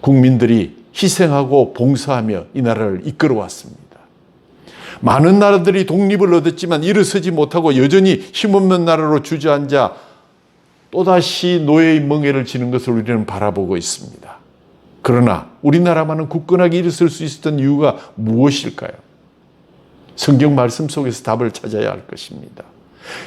국민들이 희생하고 봉사하며 이 나라를 이끌어왔습니다. 많은 나라들이 독립을 얻었지만 일어서지 못하고 여전히 힘없는 나라로 주저앉아 또다시 노예의 멍에를 지는 것을 우리는 바라보고 있습니다. 그러나 우리나라만은 굳건하게 일어설 수 있었던 이유가 무엇일까요? 성경 말씀 속에서 답을 찾아야 할 것입니다.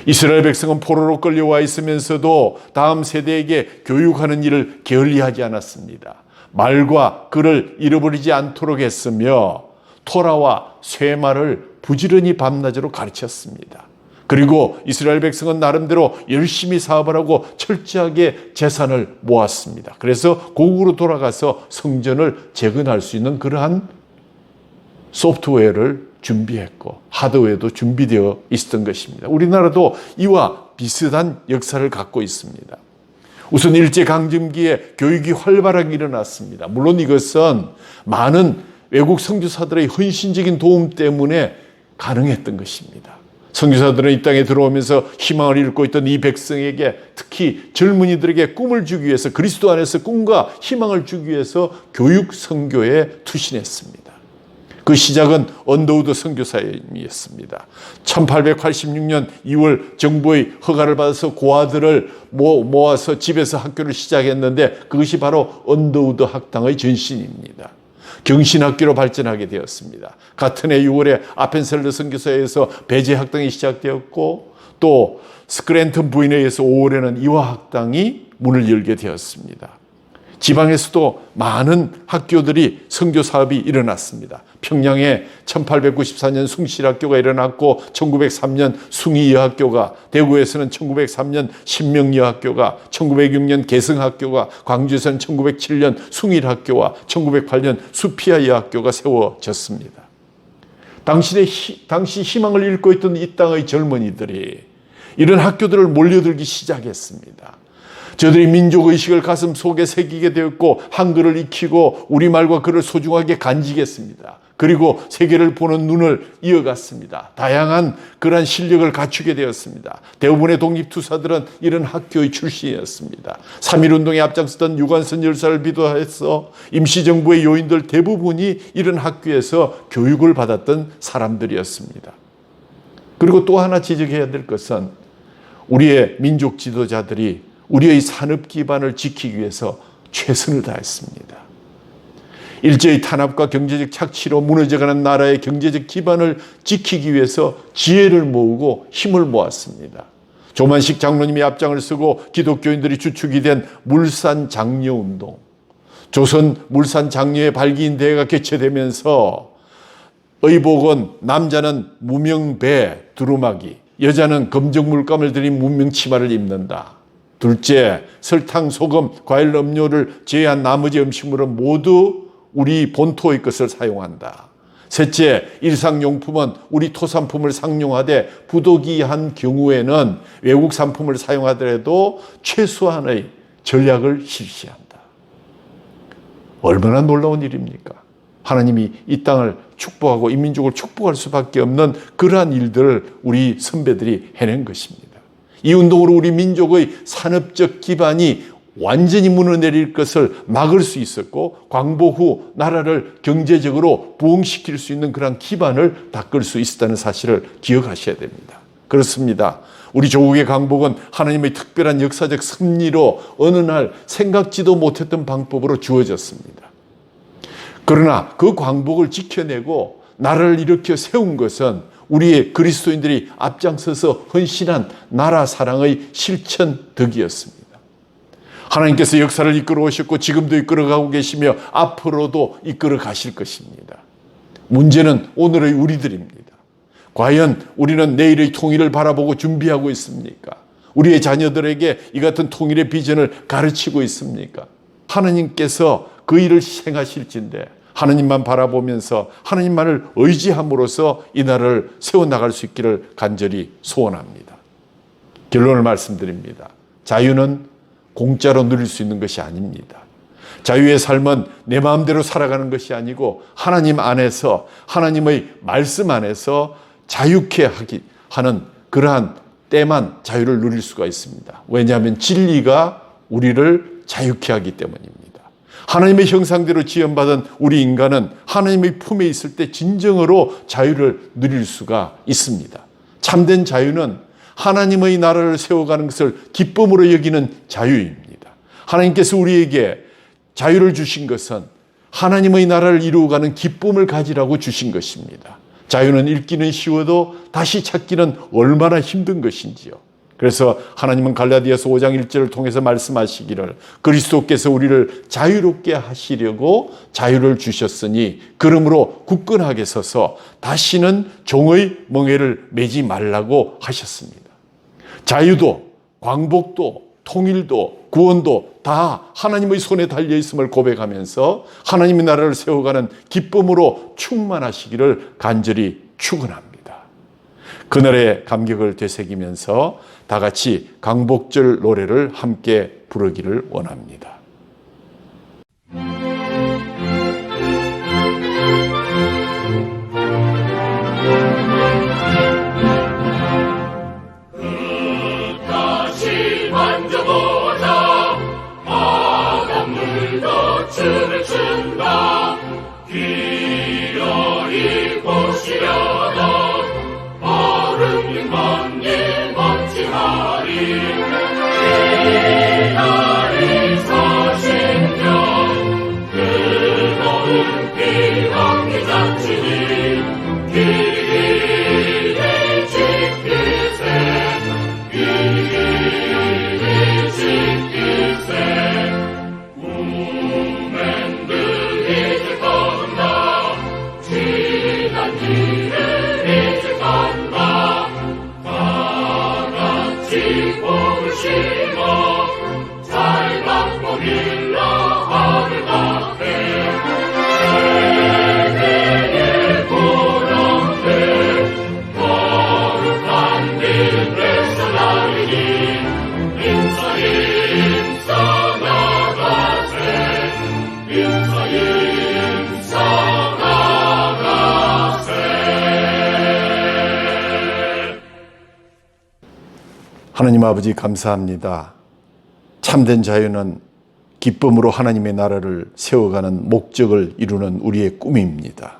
이스라엘 백성은 포로로 끌려와 있으면서도 다음 세대에게 교육하는 일을 게을리하지 않았습니다. 말과 글을 잃어버리지 않도록 했으며 토라와 쇠말을 부지런히 밤낮으로 가르쳤습니다. 그리고 이스라엘 백성은 나름대로 열심히 사업을 하고 철저하게 재산을 모았습니다. 그래서 고국으로 돌아가서 성전을 재건할 수 있는 그러한 소프트웨어를 준비했고 하드웨어도 준비되어 있었던 것입니다. 우리나라도 이와 비슷한 역사를 갖고 있습니다. 우선 일제강점기에 교육이 활발하게 일어났습니다. 물론 이것은 많은 외국 선교사들의 헌신적인 도움 때문에 가능했던 것입니다. 선교사들은 이 땅에 들어오면서 희망을 잃고 있던 이 백성에게, 특히 젊은이들에게 꿈을 주기 위해서, 그리스도 안에서 꿈과 희망을 주기 위해서 교육 선교에 투신했습니다. 그 시작은 언더우드 선교사님이었습니다. 1886년 2월 정부의 허가를 받아서 고아들을 모아서 집에서 학교를 시작했는데, 그것이 바로 언더우드 학당의 전신입니다. 경신학교로 발전하게 되었습니다. 같은 해 6월에 아펜셀러 선교사에서 배제 학당이 시작되었고, 또 스크랜턴 부인에 의해서 5월에는 이화 학당이 문을 열게 되었습니다. 지방에서도 많은 학교들이 선교 사업이 일어났습니다. 평양에 1894년 숭실학교가 일어났고 1903년 숭의여학교가, 대구에서는 1903년 신명여학교가, 1906년 개성학교가, 광주에서는 1907년 숭일학교와 1908년 수피아여학교가 세워졌습니다. 당시 희망을 잃고 있던 이 땅의 젊은이들이 이런 학교들을 몰려들기 시작했습니다. 저들이 민족의식을 가슴 속에 새기게 되었고, 한글을 익히고 우리말과 글을 소중하게 간직했습니다. 그리고 세계를 보는 눈을 이어갔습니다. 다양한 그러한 실력을 갖추게 되었습니다. 대부분의 독립투사들은 이런 학교의 출신이었습니다. 3.1운동에 앞장섰던 유관선 열사를 비롯해서 임시정부의 요인들 대부분이 이런 학교에서 교육을 받았던 사람들이었습니다. 그리고 또 하나 지적해야 될 것은 우리의 민족 지도자들이 우리의 산업 기반을 지키기 위해서 최선을 다했습니다. 일제의 탄압과 경제적 착취로 무너져가는 나라의 경제적 기반을 지키기 위해서 지혜를 모으고 힘을 모았습니다. 조만식 장로님이 앞장을 서고 기독교인들이 주축이 된 물산장려운동, 조선 물산장려의 발기인 대회가 개최되면서 의복은 남자는 무명배 두루마기, 여자는 검정 물감을 들인 무명 치마를 입는다. 둘째, 설탕, 소금, 과일, 음료를 제외한 나머지 음식물은 모두 우리 본토의 것을 사용한다. 셋째, 일상용품은 우리 토산품을 상용하되 부도기한 경우에는 외국 상품을 사용하더라도 최소한의 전략을 실시한다. 얼마나 놀라운 일입니까? 하나님이 이 땅을 축복하고 이 민족을 축복할 수밖에 없는 그러한 일들을 우리 선배들이 해낸 것입니다. 이 운동으로 우리 민족의 산업적 기반이 완전히 무너내릴 것을 막을 수 있었고, 광복 후 나라를 경제적으로 부흥시킬 수 있는 그런 기반을 닦을 수 있었다는 사실을 기억하셔야 됩니다. 그렇습니다. 우리 조국의 광복은 하나님의 특별한 역사적 섭리로 어느 날 생각지도 못했던 방법으로 주어졌습니다. 그러나 그 광복을 지켜내고 나라를 일으켜 세운 것은 우리의 그리스도인들이 앞장서서 헌신한 나라 사랑의 실천덕이었습니다. 하나님께서 역사를 이끌어 오셨고 지금도 이끌어가고 계시며 앞으로도 이끌어 가실 것입니다. 문제는 오늘의 우리들입니다. 과연 우리는 내일의 통일을 바라보고 준비하고 있습니까? 우리의 자녀들에게 이 같은 통일의 비전을 가르치고 있습니까? 하나님께서 그 일을 시행하실진데 하나님만 바라보면서 하나님만을 의지함으로써 이 나라를 세워나갈 수 있기를 간절히 소원합니다. 결론을 말씀드립니다. 자유는 공짜로 누릴 수 있는 것이 아닙니다. 자유의 삶은 내 마음대로 살아가는 것이 아니고 하나님 안에서, 하나님의 말씀 안에서 자유케 하는 그러한 때만 자유를 누릴 수가 있습니다. 왜냐하면 진리가 우리를 자유케 하기 때문입니다. 하나님의 형상대로 지음받은 우리 인간은 하나님의 품에 있을 때 진정으로 자유를 누릴 수가 있습니다. 참된 자유는 하나님의 나라를 세워가는 것을 기쁨으로 여기는 자유입니다. 하나님께서 우리에게 자유를 주신 것은 하나님의 나라를 이루어가는 기쁨을 가지라고 주신 것입니다. 자유는 읽기는 쉬워도 다시 찾기는 얼마나 힘든 것인지요. 그래서 하나님은 갈라디아서 5장 1절을 통해서 말씀하시기를 그리스도께서 우리를 자유롭게 하시려고 자유를 주셨으니 그러므로 굳건하게 서서 다시는 종의 멍에를 매지 말라고 하셨습니다. 자유도 광복도 통일도 구원도 다 하나님의 손에 달려있음을 고백하면서 하나님의 나라를 세워가는 기쁨으로 충만하시기를 간절히 축원합니다. 그날의 감격을 되새기면서 다 같이 광복절 노래를 함께 부르기를 원합니다. 다시 만져보자 바닷물도 춤을 춘다 기어이 보시려던 얼음 먼길 멋지하리 기다리 40년 뜨거운 비방기 잔치니 길이 지키세 길이 지키세 꿈엔 이제 건다 지난 길을 이제 건다 다 같이 복을 심어 잘 받고 일러 하늘 같게 세계의 보람대 거룩한 빛에서 나리니 인사 인사 나가세 인사 인사 나가세. 하나님 아버지 감사합니다. 참된 자유는 기쁨으로 하나님의 나라를 세워가는 목적을 이루는 우리의 꿈입니다.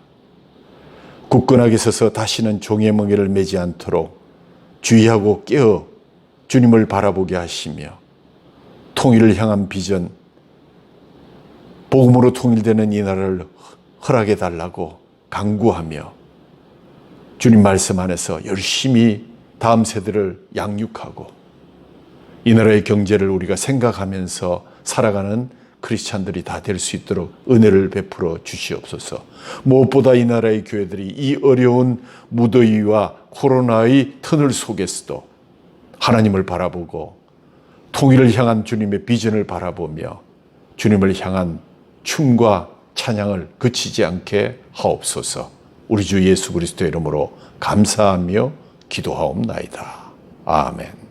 굳건하게 서서 다시는 종의 멍에를 매지 않도록 주의하고 깨어 주님을 바라보게 하시며 통일을 향한 비전, 복음으로 통일되는 이 나라를 허락해 달라고 간구하며 주님 말씀 안에서 열심히 다음 세대를 양육하고 이 나라의 경제를 우리가 생각하면서 살아가는 크리스찬들이 다 될 수 있도록 은혜를 베풀어 주시옵소서. 무엇보다 이 나라의 교회들이 이 어려운 무더위와 코로나의 터널 속에서도 하나님을 바라보고 통일을 향한 주님의 비전을 바라보며 주님을 향한 춤과 찬양을 그치지 않게 하옵소서. 우리 주 예수 그리스도의 이름으로 감사하며 기도하옵나이다. 아멘.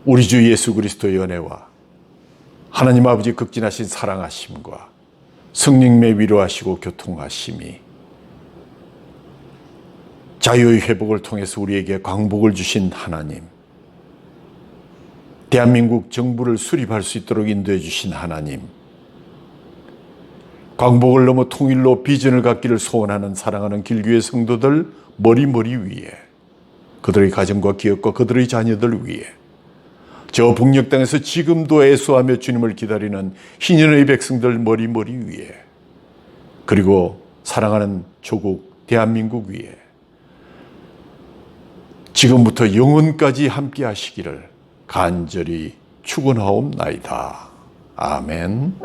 우리 주 예수 그리스도의 은혜와 하나님 아버지 극진하신 사랑하심과 성령님의 위로하시고 교통하심이 자유의 회복을 통해서 우리에게 광복을 주신 하나님, 대한민국 정부를 수립할 수 있도록 인도해 주신 하나님, 광복을 넘어 통일로 비전을 갖기를 소원하는 사랑하는 길교의 성도들 머리 위에, 그들의 가정과 기업과 그들의 자녀들 위에, 저 북녘 땅에서 지금도 애수하며 주님을 기다리는 희년의 백성들 머리 위에, 그리고 사랑하는 조국 대한민국 위에 지금부터 영원까지 함께 하시기를 간절히 축원하옵나이다. 아멘.